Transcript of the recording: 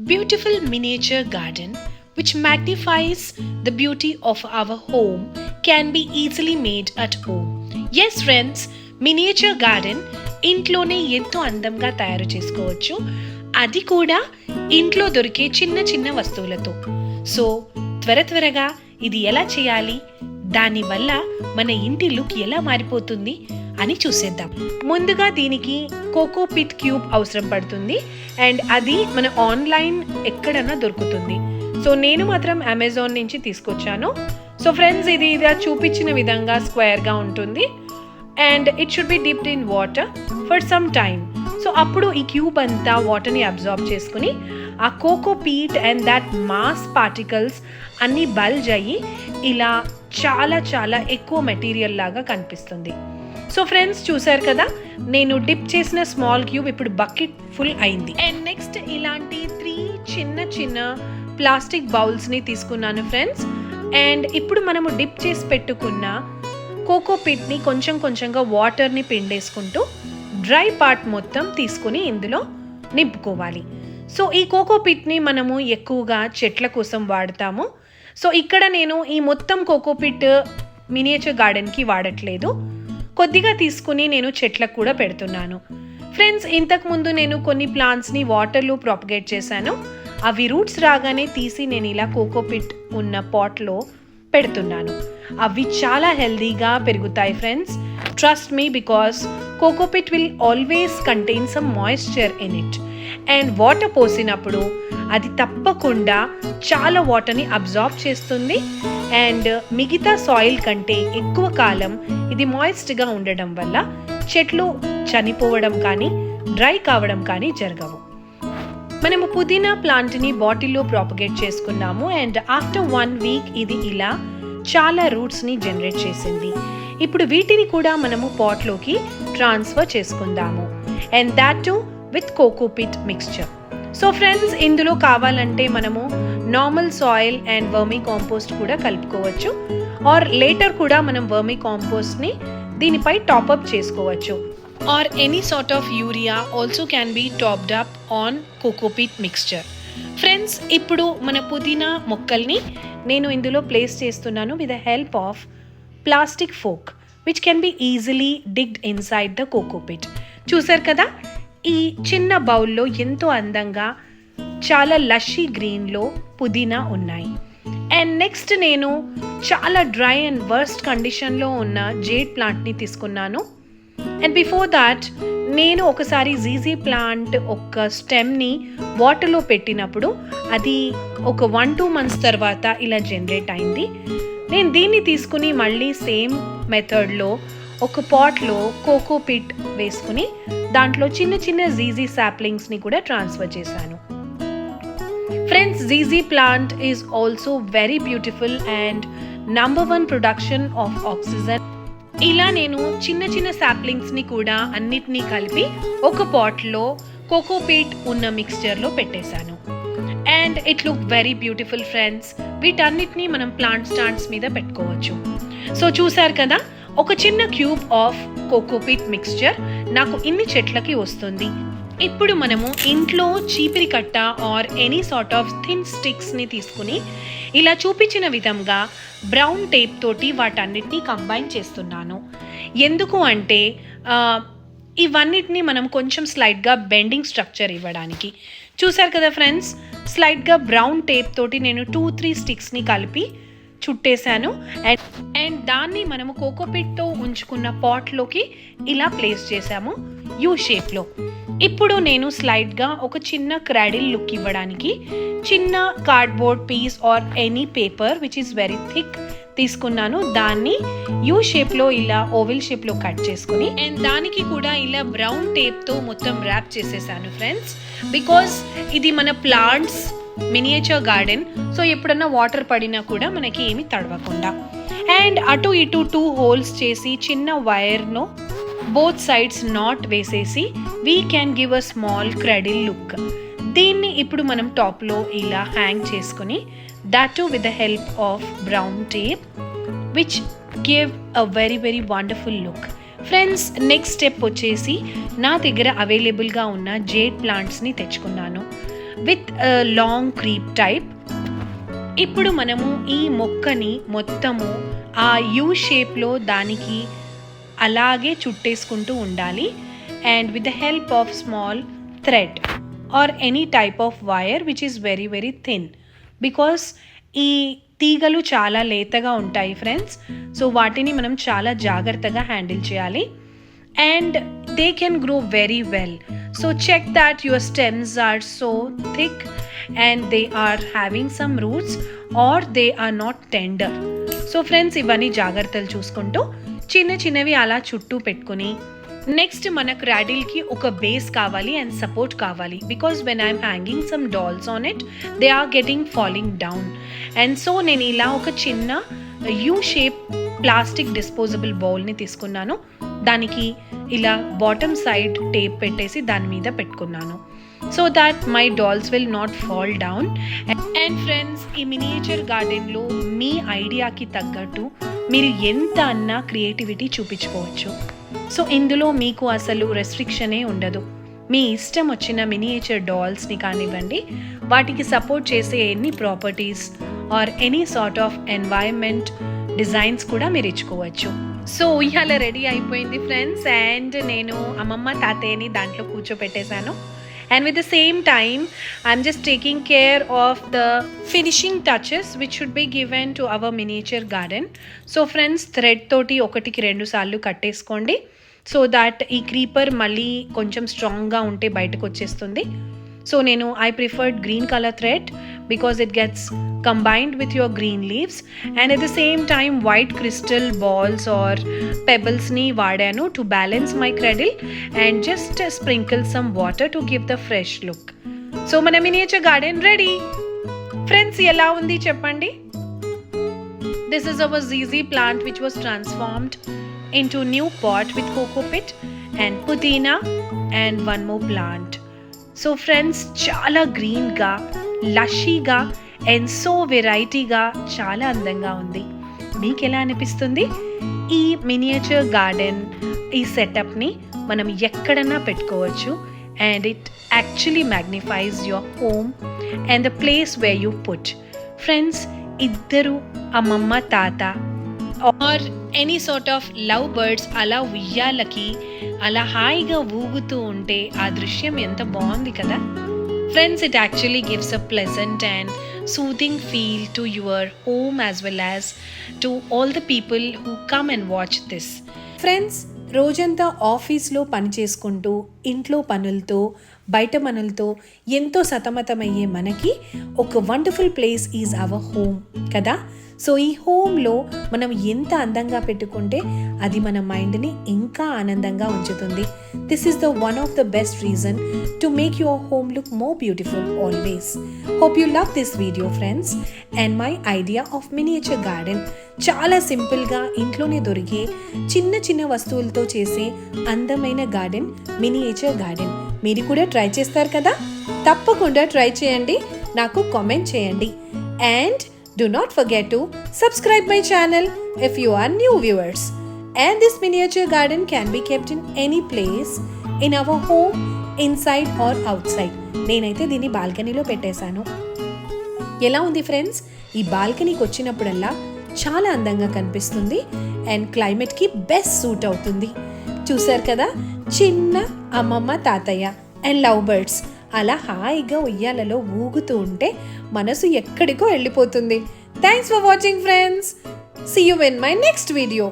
beautiful miniature garden which magnifies the beauty of our home can be easily made at home. Yes friends, miniature garden ఇంట్లోనే ఎంతో అందంగా తయారు చేసుకోవచ్చు, అది కూడా ఇంట్లో దొరికే చిన్న చిన్న వస్తువులతో. సో త్వరగా ఇది ఎలా చేయాలి, దానివల్ల మన ఇంటి లుక్ ఎలా మారిపోతుంది అని చూసేద్దాం. ముందుగా దీనికి కోకో పిట్ క్యూబ్ అవసరం పడుతుంది అండ్ అది మన ఆన్లైన్ ఎక్కడన్నా దొరుకుతుంది. సో నేను మాత్రం అమెజాన్ నుంచి తీసుకొచ్చాను. సో ఫ్రెండ్స్, ఇది చూపించిన విధంగా స్క్వేర్గా ఉంటుంది and it should be dipped in water for some time. So అప్పుడు ఈ క్యూబ్ అంతా వాటర్ని అబ్జార్బ్ చేసుకుని ఆ cocoa Pete and that mass particles అన్నీ బల్జ్ అయ్యి ఇలా చాలా చాలా ఎక్కువ మెటీరియల్ లాగా కనిపిస్తుంది. సో ఫ్రెండ్స్, చూసారు కదా, నేను డిప్ చేసిన స్మాల్ క్యూబ్ ఇప్పుడు బకెట్ ఫుల్ అయింది. అండ్ నెక్స్ట్ ఇలాంటి 3 చిన్న చిన్న ప్లాస్టిక్ బౌల్స్ని తీసుకున్నాను ఫ్రెండ్స్. అండ్ ఇప్పుడు మనము డిప్ చేసి పెట్టుకున్న కోకో పిట్ని కొంచెం కొంచెంగా వాటర్ని పిండేసుకుంటూ డ్రై పార్ట్ మొత్తం తీసుకుని ఇందులో నింపుకోవాలి. సో ఈ కోకో పిట్ని మనము ఎక్కువగా చెట్ల కోసం వాడతాము. సో ఇక్కడ నేను ఈ మొత్తం కోకో పిట్ మినియేచర్ గార్డెన్కి వాడట్లేదు, కొద్దిగా తీసుకుని నేను చెట్లకు కూడా పెడుతున్నాను. ఫ్రెండ్స్, ఇంతకుముందు నేను కొన్ని ప్లాంట్స్ని వాటర్లో ప్రాపగేట్ చేశాను. అవి రూట్స్ రాగానే తీసి నేను ఇలా కోకో పిట్ ఉన్న పాట్లో పెడుతున్నాను. అవి చాలా హెల్దీగా పెరుగుతాయి friends. Trust me, because coco peat will always contain some moisture in it. And water పోసినప్పుడు అది తప్పకుండా చాలా వాటర్ని అబ్జార్బ్ చేస్తుంది అండ్ మిగతా సాయిల్ కంటే ఎక్కువ కాలం ఇది మాయిస్ట్గా ఉండడం వల్ల చెట్లు చనిపోవడం కానీ డ్రై కావడం కానీ జరగవు. మనము పుదీనా ప్లాంట్ని బాటిల్లో ప్రాపగేట్ చేసుకున్నాము అండ్ ఆఫ్టర్ 1 వీక్ ఇది ఇలా చాలా రూట్స్ని జనరేట్ చేసింది. ఇప్పుడు వీటిని కూడా మనము పాట్లోకి ట్రాన్స్ఫర్ చేసుకుందాము and that too with coco peat mixture. So friends, ఇందులో కావాలంటే మనము normal soil and vermicompost కూడా కలుపుకోవచ్చు ఆర్ లేటర్ కూడా మనం వర్మీ కాంపోస్ట్ని దీనిపై టాప్అప్ చేసుకోవచ్చు. Or any sort of urea also can be topped up on coco peat mixture. Friends, ఇప్పుడు మన పుదీనా మొక్కల్ని నేను ఇందులో ప్లేస్ చేస్తున్నాను with the help of plastic fork which can be easily digged inside the coco peat. చూసారు కదా, ఈ చిన్న బౌల్లో ఎంతో అందంగా చాలా లషీ గ్రీన్లో పుదీనా ఉన్నాయి. అండ్ నెక్స్ట్ నేను చాలా డ్రై అండ్ వర్స్ట్ కండిషన్లో ఉన్న జేడ్ ప్లాంట్ని తీసుకున్నాను. అండ్ బిఫోర్ దాట్ నేను ఒకసారి జీజీ ప్లాంట్ ఒక స్టెమ్ని వాటర్లో పెట్టినప్పుడు అది ఒక 1-2 మంత్స్ తర్వాత ఇలా జనరేట్ అయింది. నేను దీన్ని తీసుకుని మళ్ళీ సేమ్ మెథడ్లో ఒక పాట్లో కోకో పిట్ వేసుకుని దాంట్లో చిన్న చిన్న జీజీ సాప్లింగ్స్ని కూడా ట్రాన్స్ఫర్ చేశాను. Friends, GG plant is also very beautiful and number 1 production of oxygen. ఇలా నేను చిన్న చిన్న సాప్లింగ్స్ని కూడా అన్నిటినీ కలిపి ఒక పాట్లో కోకో పిట్ ఉన్న మిక్స్చర్లో పెట్టేశాను and it look very beautiful friends. వీటన్నిటినీ మనం ప్లాంట్ స్టాండ్స్ మీద పెట్టుకోవచ్చు. సో చూసారు కదా, ఒక చిన్న cube of coco peat mixture నాకు ఇన్ని చెట్లకి వస్తుంది. ఇప్పుడు మనము ఇంట్లో చీపిరి కట్ట or any sort of thin స్టిక్స్ని తీసుకుని ఇలా చూపించిన విధంగా బ్రౌన్ టేప్ తోటి వాటన్నిటినీ కంబైన్ చేస్తున్నాను. ఎందుకు అంటే ఇవన్నిటిని మనం కొంచెం స్లైడ్గా బెండింగ్ స్ట్రక్చర్ ఇవ్వడానికి. చూసారు కదా ఫ్రెండ్స్, స్లైడ్గా బ్రౌన్ టేప్ తోటి నేను 2-3 స్టిక్స్ని కలిపి చుట్టేశాను అండ్ దాన్ని మనము కోకోపిట్తో ఉంచుకున్న పాట్లోకి ఇలా ప్లేస్ చేసాము యూ షేప్లో. ఇప్పుడు నేను స్లైడ్గా ఒక చిన్న క్రాడిల్ లుక్ ఇవ్వడానికి చిన్న cardboard piece or any paper which is very thick తీసుకున్నాను. దాన్ని యూ షేప్లో ఇలా ఓవెల్ షేప్లో కట్ చేసుకుని అండ్ దానికి కూడా ఇలా బ్రౌన్ టేప్తో మొత్తం ర్యాప్ చేసేసాను ఫ్రెండ్స్. బికాజ్ ఇది మన ప్లాంట్స్ మినియేచర్ గార్డెన్, సో ఎప్పుడన్నా వాటర్ పడినా కూడా మనకి ఏమి తడవకుండా. అండ్ అటు ఇటు 2 హోల్స్ చేసి చిన్న వైర్ను బోత్ సైడ్స్ నాట్ వేసేసి we can give a small cradle look. దీన్ని ఇప్పుడు మనం టాప్లో ఇలా హ్యాంగ్ చేసుకుని that too with the help of brown tape which give a very wonderful look. Friends, next step వచ్చేసి నా దగ్గర అవైలబుల్గా ఉన్న జేడ్ ప్లాంట్స్ని తెచ్చుకున్నాను. With long creep type. ఇప్పుడు మనము ఈ మొక్కని మొత్తము ఆ యూ షేప్లో దానికి అలాగే చుట్టేసుకుంటూ ఉండాలి. And with the help of small thread or any type of wire which is very very thin, because ఈ తీగలు చాలా లేతగా ఉంటాయి ఫ్రెండ్స్. సో వాటిని మనం చాలా జాగ్రత్తగా హ్యాండిల్ చేయాలి. And they can grow very well. So check that your stems are so thick and they are having some roots or they are not tender. So friends, ఇవన్నీ జాగ్రత్తలు చూసుకుంటూ చిన్న చిన్నవి అలా చుట్టూ పెట్టుకుని, నెక్స్ట్ మనకు క్రాడిల్కి ఒక బేస్ కావాలి అండ్ సపోర్ట్ కావాలి. Because when I'm hanging some dolls on it they are getting falling down. And so నేను ఇలా ఒక చిన్న యూ షేప్ ప్లాస్టిక్ డిస్పోజబుల్ బౌల్ని తీసుకున్నాను. దానికి ఇలా బాటమ్ సైడ్ టేప్ పెట్టేసి దాని మీద పెట్టుకున్నాను, so that my dolls will not fall down. And friends, ఈ మినియేచర్ గార్డెన్లో మీ ఐడియాకి తగ్గట్టు మీరు ఎంత అన్నా క్రియేటివిటీ చూపించుకోవచ్చు. సో ఇందులో మీకు అసలు రెస్ట్రిక్షనే ఉండదు. మీ ఇష్టం వచ్చిన మినియేచర్ డాల్స్ని కానివ్వండి, వాటికి సపోర్ట్ చేసే any properties are any sort of environment designs కూడా మీరు ఇచ్చుకోవచ్చు. సో ఇవాళ రెడీ అయిపోయింది ఫ్రెండ్స్. అండ్ నేను అమ్మమ్మ తాతయ్యని దాంట్లో కూర్చోపెట్టేశాను. And with the same time, I'm just taking care of the finishing touches which should be given to our miniature garden. So friends, thread తోటి ఒకటికి 2 సార్లు కట్టేసుకోండి, సో దాట్ ఈ క్రీపర్ మళ్ళీ కొంచెం స్ట్రాంగ్గా ఉంటే బయటకు వచ్చేస్తుంది. సో నేను I preferred green colour thread because it gets combined with your green leaves, and at the same time white crystal balls or pebbles ni vaadanu to balance my cradle and just sprinkle some water to give the fresh look. So mana miniature garden ready. Friends, ela undi cheppandi. This is our ZZ plant which was transformed into new pot with coco pit and pudina and one more plant. So friends, chala green ga, lushy ga and so వెరైటీగా చాలా అందంగా ఉంది. మీకు ఎలా అనిపిస్తుంది? ఈ miniature garden, ఈ సెటప్ని మనం ఎక్కడన్నా పెట్టుకోవచ్చు. And it actually magnifies your home and the place where you put. Friends, ఇద్దరు అమ్మమ్మ తాత or any sort of love birds అలా ఉయ్యాలకి అలా హాయిగా ఊగుతూ ఉంటే ఆ దృశ్యం ఎంత బాగుంది కదా. Friends, it actually gives a pleasant and soothing feel to your home as well as to all the people who come and watch this. Friends, రోజంతా ఆఫీస్లో పని చేసుకుంటూ ఇంట్లో పనులతో బయట పనులతో ఎంతో సతమతమయ్యే మనకి ఒక wonderful place is our home కదా. సో ఈ హోమ్లో మనం ఎంత అందంగా పెట్టుకుంటే అది మన మైండ్ని ఇంకా ఆనందంగా ఉంచుతుంది. This is the one of the best reason to make your home look more beautiful always. Hope you love this video friends. And my idea of miniature garden చాలా సింపుల్గా ఇంట్లోనే దొరికే చిన్న చిన్న వస్తువులతో చేసే అందమైన గార్డెన్ మినియేచర్ గార్డెన్. మీరు కూడా ట్రై చేస్తారు కదా? తప్పకుండా ట్రై చేయండి, నాకు కామెంట్ చేయండి. And do not forget to subscribe my channel if you are new viewers. And this miniature garden can be kept in any place in our home, inside or outside. నేనైతే దీన్ని బాల్కనీలో పెట్టేశాను. ఎలా ఉంది friends? ఈ బాల్కనీకి వచ్చినప్పుడల్లా చాలా అందంగా కనిపిస్తుంది అండ్ క్లైమేట్కి బెస్ట్ సూట్ అవుతుంది. చూసారు కదా, చిన్న అమ్మమ్మ తాతయ్య అండ్ లవ్ బర్డ్స్ అలా హాయిగా ఉయ్యాలలో ఊగుతూ ఉంటే మనసు ఎక్కడికో వెళ్ళిపోతుంది. Thanks for watching friends. See you in my next video.